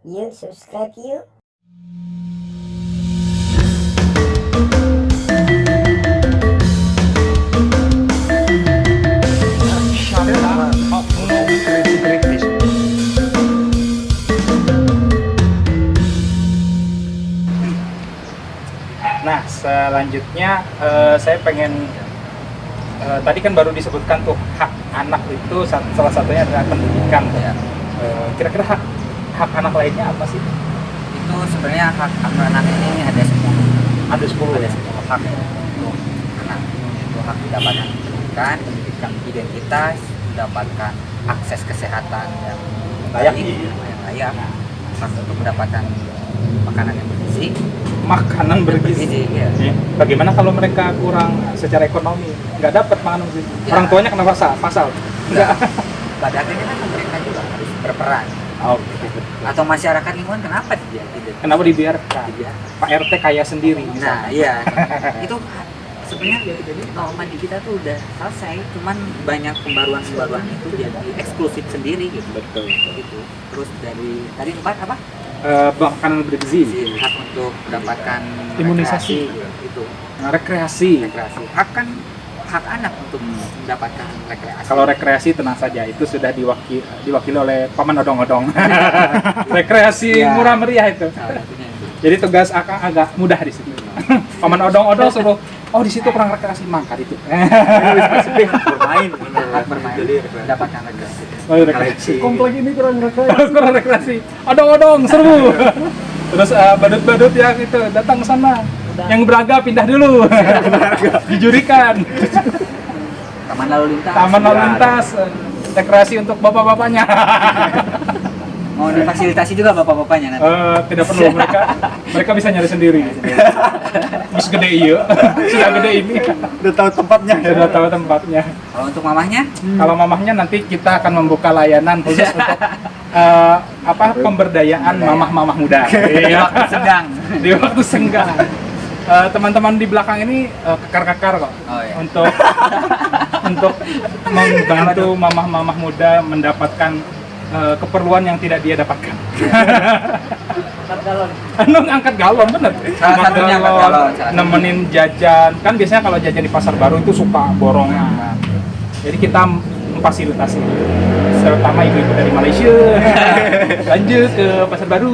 Yuk subscribe yuk. Nah, selanjutnya saya pengen tadi kan baru disebutkan tuh hak anak itu salah satunya adalah pendidikan. Ya. Kira-kira hak anak lainnya apa sih? Itu sebenarnya hak anak ini ada 10. Ada 10 Ada ya. 10 hak untuk anak. Itu hak mendapatkan pendidikan, identitas, mendapatkan akses kesehatan yang Layak. baik, yang layak, hak untuk mendapatkan makanan yang bergizi. Makanan bergizi. Ya. Ya. Bagaimana kalau mereka kurang secara ekonomi, nggak dapat makanan bergizi? Ya. Orang tuanya kena pasal? Enggak. Pada akhirnya kan pemerintah juga harus berperan. Oke. Atau masyarakat lingkungan kenapa dia tidak? Kenapa dibiarkan? Dibiarkan. Pak RT kaya sendiri. Nah, misalnya. iya. Itu sebenarnya norma di kita tuh udah selesai, cuman banyak pembaruan itu jadi eksklusif sendiri gitu. Betul. Gitu. Terus dari tadi 4 apa? Makanan bergizi, Hak untuk mendapatkan Imunisasi. rekreasi, itu rekreasi. rekreasi. Hak kan hak anak untuk mendapatkan rekreasi. Kalau rekreasi tenang saja, itu sudah diwakili oleh paman odong-odong. Rekreasi Ya. murah meriah itu. Salah satunya itu. Jadi tugas akang agak mudah di situ. Paman odong-odong suruh, oh di situ kurang rekreasi, mangkat itu. Bermain, hak bermain, mendapatkan rekreasi. Oh, rekreasi. Komplek ini kurang rekreasi. Kurang rekreasi. Odong-odong seru. Terus badut-badut yang itu datang ke sana. Yang beraga pindah dulu. Dijurikan. Taman lalu lintas. Taman lalu lintas. Rekreasi untuk bapak-bapaknya. Mau difasilitasi juga bapak-bapaknya nanti. Tidak perlu, mereka bisa nyari sendiri. Bis gede iya. Sudah gede ini. Udah tahu tempatnya. Sudah tahu tempatnya. Kalau untuk mamahnya? Kalau mamahnya nanti kita akan membuka layanan khusus untuk pemberdayaan mamah-mamah muda. Di waktu sedang. Di waktu senggang. Teman-teman di belakang ini kekar-kekar kok. Oh, iya. Untuk membantu mamah-mamah muda mendapatkan keperluan yang tidak dia dapatkan. Angkat galon bener. Salah satunya angkat galon. Nemenin jajan. Kan biasanya kalau jajan di pasar baru itu suka borongan. Jadi kita memfasilitasi, terutama ibu-ibu dari Malaysia. Lanjut ke pasar baru.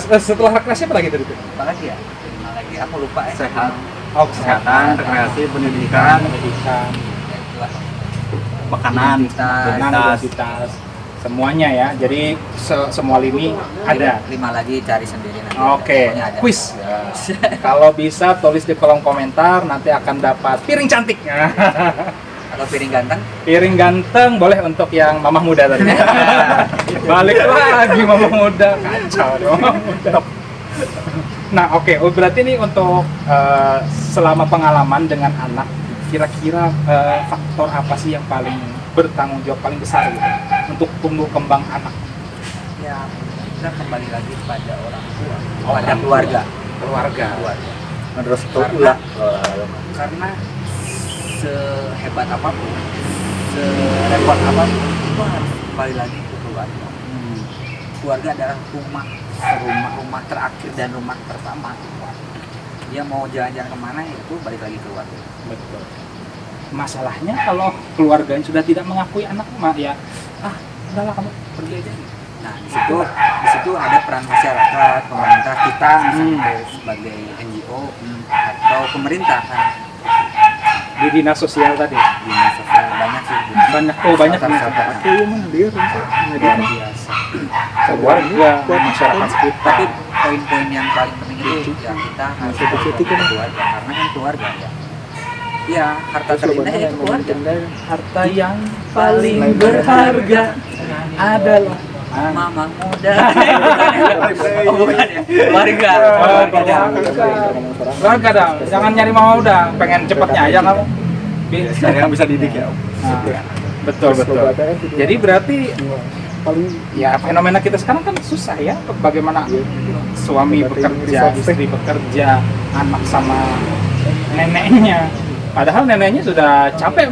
Setelah rekreasi apa lagi tadi? Apa lagi ya? Apa lagi? Aku lupa ya. Sehat. Oh, Kesehatan, rekreasi, pendidikan, Ya, itulah. makanan, makanan, identitas, semuanya ya. Jadi semua lini ada. 5 lagi cari sendiri nanti. Oke, Pokoknya ada. quiz. Kalau bisa tulis di kolom komentar, nanti akan dapat piring cantik. Atau piring ganteng. Piring ganteng boleh untuk yang mamah muda tadi. Balik lagi mamah muda, kacau deh mamah muda. Nah, oke. Berarti ini untuk selama pengalaman dengan anak, kira-kira faktor apa sih yang paling bertanggung jawab, paling besar gitu untuk tumbuh kembang anak? Ya, kita kembali lagi pada orang tua, pada Orang keluarga. Keluarga. menurut Karena sehebat apapun, serepot apapun, itu harus kembali lagi ke keluarga. Keluarga adalah rumah terakhir dan rumah pertama. Dia mau jalan-jalan kemana itu balik lagi ke keluarga. Betul. Masalahnya kalau keluarganya sudah tidak mengakui anak, ya udahlah kamu pergi aja. Nah, di situ ada peran masyarakat, pemerintah kita misalnya sebagai NGO atau pemerintah kan. Di dinas sosial tadi. Dinas sosial banyak sih. Banyak nih. Oke, mana dia Luar biasa. Keluarga, masyarakat sekitar. Tapi poin-poin yang paling penting itu ya kita harus Sedikit-sedikit kan. keluarga, karena kan keluarga ya. Ya, harta terindah itu keluarga. Harta yang paling berharga adalah Mama muda. Oh, bukan ya. Keluarga. keluarga dong. Jangan nyari mama udah, pengen cepetnya aja kamu. Yang bisa didik ya. Nah, betul. Jadi berarti Paling ya fenomena kita sekarang kan susah ya, bagaimana suami bekerja, istri bekerja, anak sama neneknya, padahal neneknya sudah capek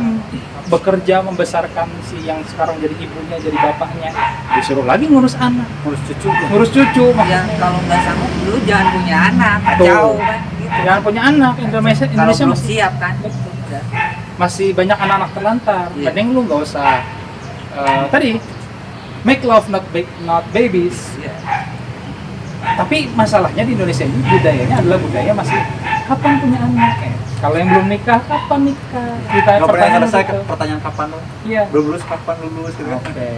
bekerja membesarkan si yang sekarang jadi ibunya, jadi bapaknya, disuruh lagi ngurus anak, ngurus cucu. Ya kalau nggak sanggup lu jangan punya anak, Tuh. jauh kan gitu. Jangan punya anak. Indonesia Kalau belum masih, siap kan. masih banyak anak-anak terlantar. Iya. Mending lu nggak usah tadi make love not babies. Iya. Tapi masalahnya di Indonesia ini budayanya adalah budaya masih kapan punya anak. Kalau yang belum nikah kapan nikah? Kita Nggak pernah pertanyaan selesai gitu. pertanyaan kapan lo? Iya. Belum lulus kapan lulus gitu kan? Oke.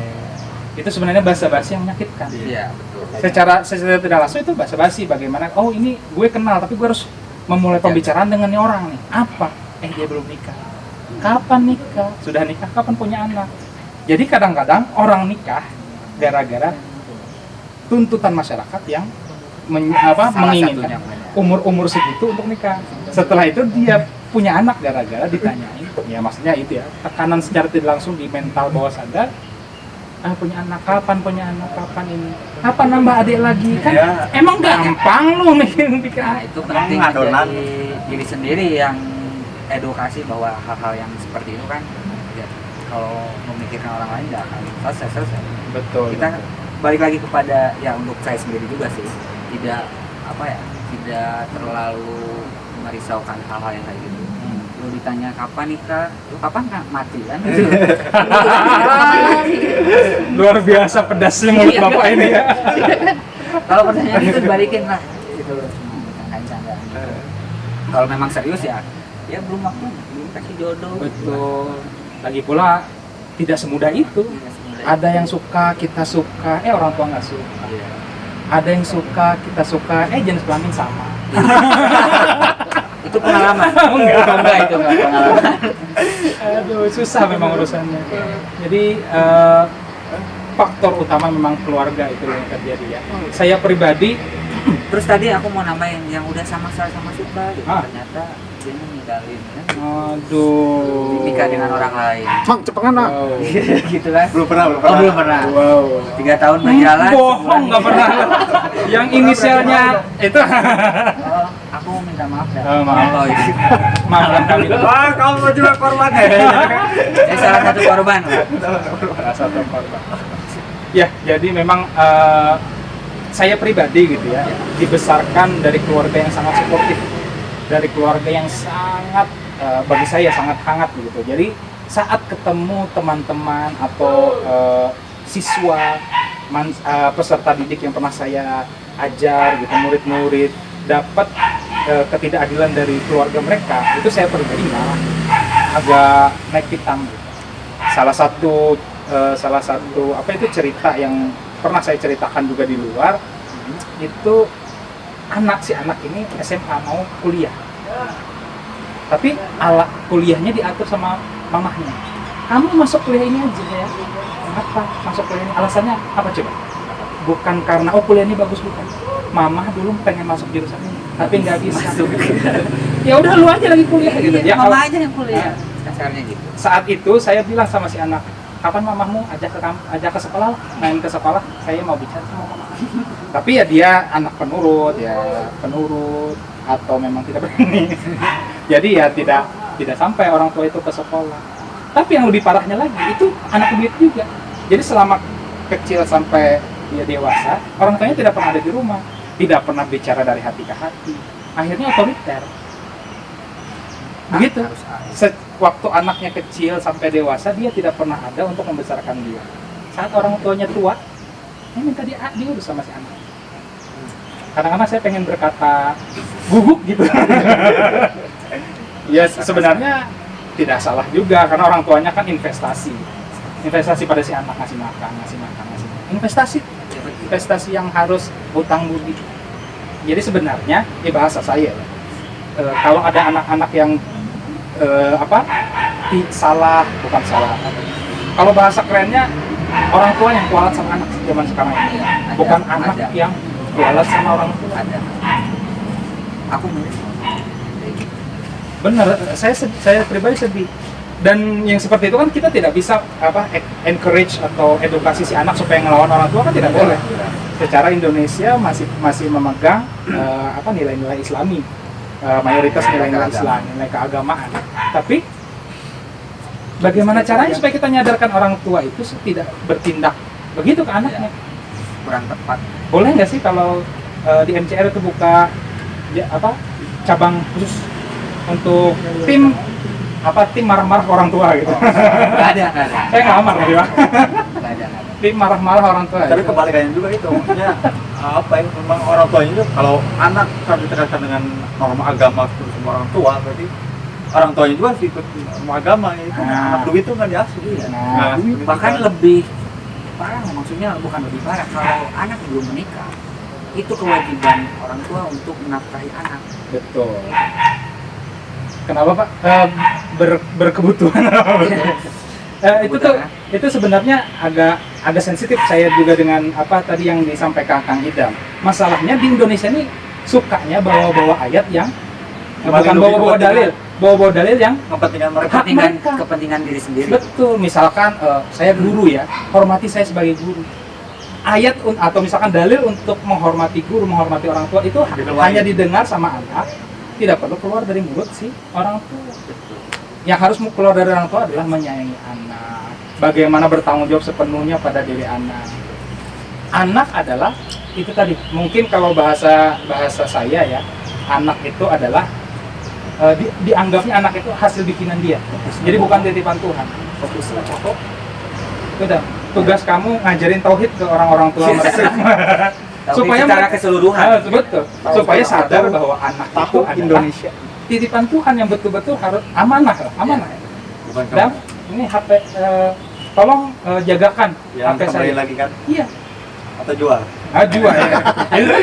Itu sebenarnya basa-basi yang menyakitkan. Iya, betul. Secara tidak langsung itu basa-basi bagaimana? Oh ini gue kenal tapi gue harus memulai pembicaraan dengan nih orang nih. Apa? Dia belum nikah. Kapan nikah? Sudah nikah kapan punya anak? Jadi kadang-kadang orang nikah gara-gara tuntutan masyarakat yang menginginkan umur segitu untuk nikah. Setelah itu dia punya anak gara-gara ditanyain. Ya maksudnya itu ya, tekanan secara tidak langsung di mental bawah sadar. Punya anak, kapan punya anak, kapan ini, kapan nambah adik lagi kan? Ya. Emang gampang lu mikir Nah, itu penting adonan. dari diri sendiri yang edukasi bahwa hal-hal yang seperti itu kan ya, kalau memikirkan orang lain nggak akan selesai. Betul. Kita balik lagi kepada ya untuk saya sendiri juga sih, tidak terlalu merisaukan hal-hal yang kayak gitu. Lu ditanya kapan nikah, lu kapan mati kan? Luar biasa pedasnya mulut Iya. bapak ini ya. Kalau pertanyaan itu dibalikin lah, gitu loh. Canda-candaan. Kalau memang serius ya belum waktu, belum kasih jodoh. Betul. Lagi pula tidak semudah itu. Ada yang suka, kita suka, orang tua nggak suka. Iya. Ada yang suka, kita suka, jenis kelamin sama. Itu pengalaman. Enggak. Itu enggak pengalaman. Aduh, susah memang urusannya. Jadi faktor utama memang keluarga itu yang terjadi ya. Saya pribadi, Terus tadi aku mau nambahin yang udah sama-sama suka gitu. Ah. Ternyata dia ninggalin kan. aduh, Nikah dengan orang lain. Cang, cepengan lah. Wow. Gitu kan. Belum pernah. Belum pernah. Wow. 3 tahun berjalan. Bohong, nggak pernah. Yang inisialnya itu. Oh, aku minta maaf dah. Oh, maaf. Oh, iya. Maafkan kami. Wah, kamu juga korban ya. Salah satu korban. Salah satu korban. Ya, jadi memang saya pribadi gitu ya, dibesarkan dari keluarga yang sangat suportif, dari keluarga yang sangat bagi saya sangat hangat gitu. Jadi saat ketemu teman-teman atau siswa, peserta didik yang pernah saya ajar gitu, murid-murid dapat ketidakadilan dari keluarga mereka, itu saya pribadi malah agak naik pitam gitu. Salah satu cerita yang pernah saya ceritakan juga di luar, itu si anak ini SMA mau kuliah, tapi kuliahnya diatur sama mamahnya. Kamu masuk kuliah ini aja ya. Kenapa masuk kuliah ini? Alasannya apa coba? Bukan karena kuliah ini bagus, bukan. Mamah dulu pengen masuk jurusan ini, tapi nggak bisa. Ya udah lu aja lagi kuliah gitu. Iya, Ya mama kalau aja yang kuliah. Kasarnya gitu. saat itu saya bilang sama si anak, kapan mamahmu ajak ke sekolah, main ke sekolah, saya mau bicara sama mama. Tapi ya dia anak penurut atau memang tidak berani. Jadi ya tidak sampai orang tua itu ke sekolah. Tapi yang lebih parahnya lagi itu anak duit juga. Jadi selama kecil sampai dia dewasa, orang tuanya tidak pernah ada di rumah, tidak pernah bicara dari hati ke hati. Akhirnya otoriter. Begitu. Waktu anaknya kecil sampai dewasa, dia tidak pernah ada untuk membesarkan dia. Saat orang tuanya tua, dia minta diurus sama si anak. Kadang-kadang saya pengen berkata guguk gitu. Ya sebenarnya tidak salah juga, karena orang tuanya kan investasi pada si anak, ngasih makan. Investasi yang harus hutang budi. Jadi sebenarnya, bahasa saya, kalau ada anak-anak yang bukan salah. Kalau bahasa kerennya, orang tua yang kualat sama anak zaman sekarang ini, bukan anak yang kualat sama orang tua. Ada. Aku milih. Bener, saya pribadi sedih. Dan yang seperti itu kan kita tidak bisa encourage atau edukasi si anak supaya ngelawan orang tua, kan tidak boleh. Secara Indonesia masih memegang nilai-nilai Islami. Mayoritas nilai-nilai Islam, nilai keagamaan. Tapi Bagaimana caranya supaya kita nyadarkan orang tua itu tidak bertindak begitu ke anaknya? kurang tepat. Boleh nggak sih kalau di MCR itu buka cabang khusus untuk tim marah-marah orang tua gitu? Nggak ada. Saya nggak marah ya, Pak. Nggak ada. Tim marah-marah orang tua. Tapi gitu. kebalikannya juga itu, maksudnya apa ya, memang orang tuanya itu kalau anak harus ditekankan dengan norma agama terus sama orang tua, berarti orang tuanya juga harus ikut norma agama itu. Nah. Anak duit itu nggak diasuh. Nah, Bahkan lebih parah, maksudnya bukan lebih parah, kalau anak belum menikah itu kewajiban orang tua untuk menafkahi anak. betul. Kenapa Pak? Berkebutuhan. Itu sebenarnya agak sensitif saya juga dengan apa tadi yang disampaikan Kang Idam. Masalahnya di Indonesia ini sukanya bawa-bawa ayat yang bukan bawa-bawa dalil yang kepentingan mereka. Kepentingan diri sendiri. betul. Misalkan saya guru ya, hormati saya sebagai guru. Ayat atau misalkan dalil untuk menghormati guru, menghormati orang tua itu hanya didengar sama anak, tidak perlu keluar dari mulut si orang tua. Yang harus keluar dari orang tua adalah menyayangi anak, bagaimana bertanggung jawab sepenuhnya pada diri anak. Anak adalah itu tadi, mungkin kalau bahasa saya ya, anak itu adalah dianggapnya anak itu hasil bikinan dia, jadi bukan titipan Tuhan. Fokuslah pokok. Udah, tugas kamu ngajarin tauhid ke orang-orang tua mereka. Supaya secara mereka- keseluruhan. betul, supaya sadar bahwa anak itu Tahu adalah Indonesia. titipan Tuhan yang betul-betul harus amanah. Bukan Dan kamu ini HP, tolong jagakan yang HP saya. kembali lagi kan Iya, atau jual. jual ya. Itu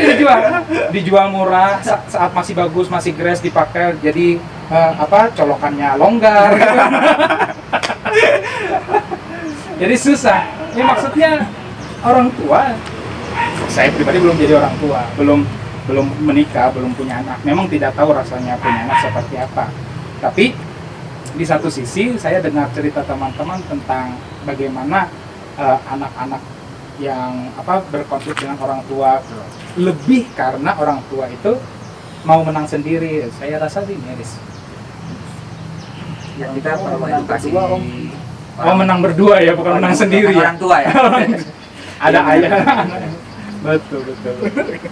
dijual murah saat masih bagus, masih grass dipakai, jadi colokannya longgar. Gitu. Jadi susah. Ini maksudnya orang tua. Saya pribadi belum jadi orang tua, belum menikah, belum punya anak. Memang tidak tahu rasanya punya anak seperti apa. Tapi di satu sisi saya dengar cerita teman-teman tentang bagaimana anak-anak yang berkonflik dengan orang tua, lebih karena orang tua itu mau menang sendiri. Saya rasa sih miris. Ya, kita perlu edukasi. Menang berdua ya, bukan menang sendiri ya. Orang tua ya. Ada Iya, ayah. benar. Betul.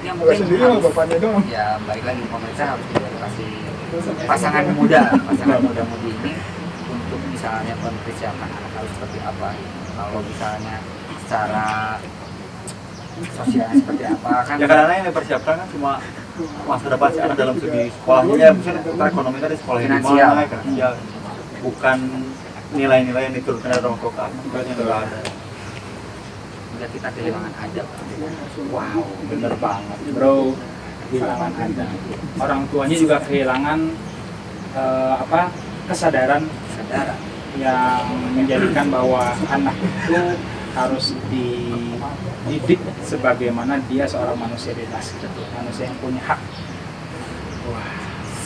Ya mungkin harus, bapaknya doang. ya balik lagi pemerintah harus edukasi pasangan muda-mudi ini untuk misalnya mempersiapkan anak harus seperti apa. Kalau misalnya secara sosialnya seperti apa kan. Ya kadang-kadang yang dipersiapkan kan cuma masa depan si anak dalam segi sekolahnya, ya misalnya secara ekonomi tadi sekolahnya di Finansial. mana, finansial, bukan nilai-nilai yang diturunkan dari orang tua ke anak, berarti nggak ada. Hingga kita kehilangan adab. Wow, bener banget, bro. Kehilangan adab. Orang tuanya juga kehilangan kesadaran Saudara. yang menjadikan bahwa anak itu harus dididik sebagaimana dia seorang manusia bebas, manusia yang punya hak. Wah,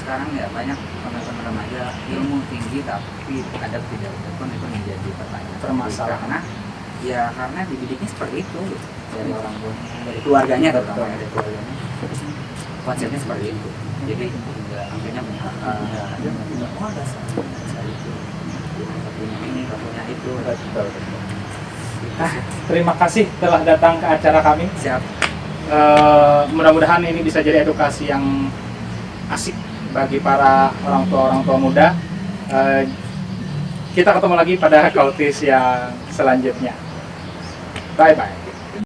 sekarang ya banyak teman-teman remaja ilmu tinggi tapi adab tidak pun itu menjadi permasalahan. Karena dididiknya seperti itu dari orang tuanya, dari keluarganya terutama dari keluarganya. Konsepnya seperti itu. Jadi akhirnya oh dasar itu. Punya ini, punya itu. Betul. Terima kasih telah datang ke acara kami. Siap. Mudah-mudahan ini bisa jadi edukasi yang asik bagi para orang tua muda. Kita ketemu lagi pada Kautis yang selanjutnya. Bye bye.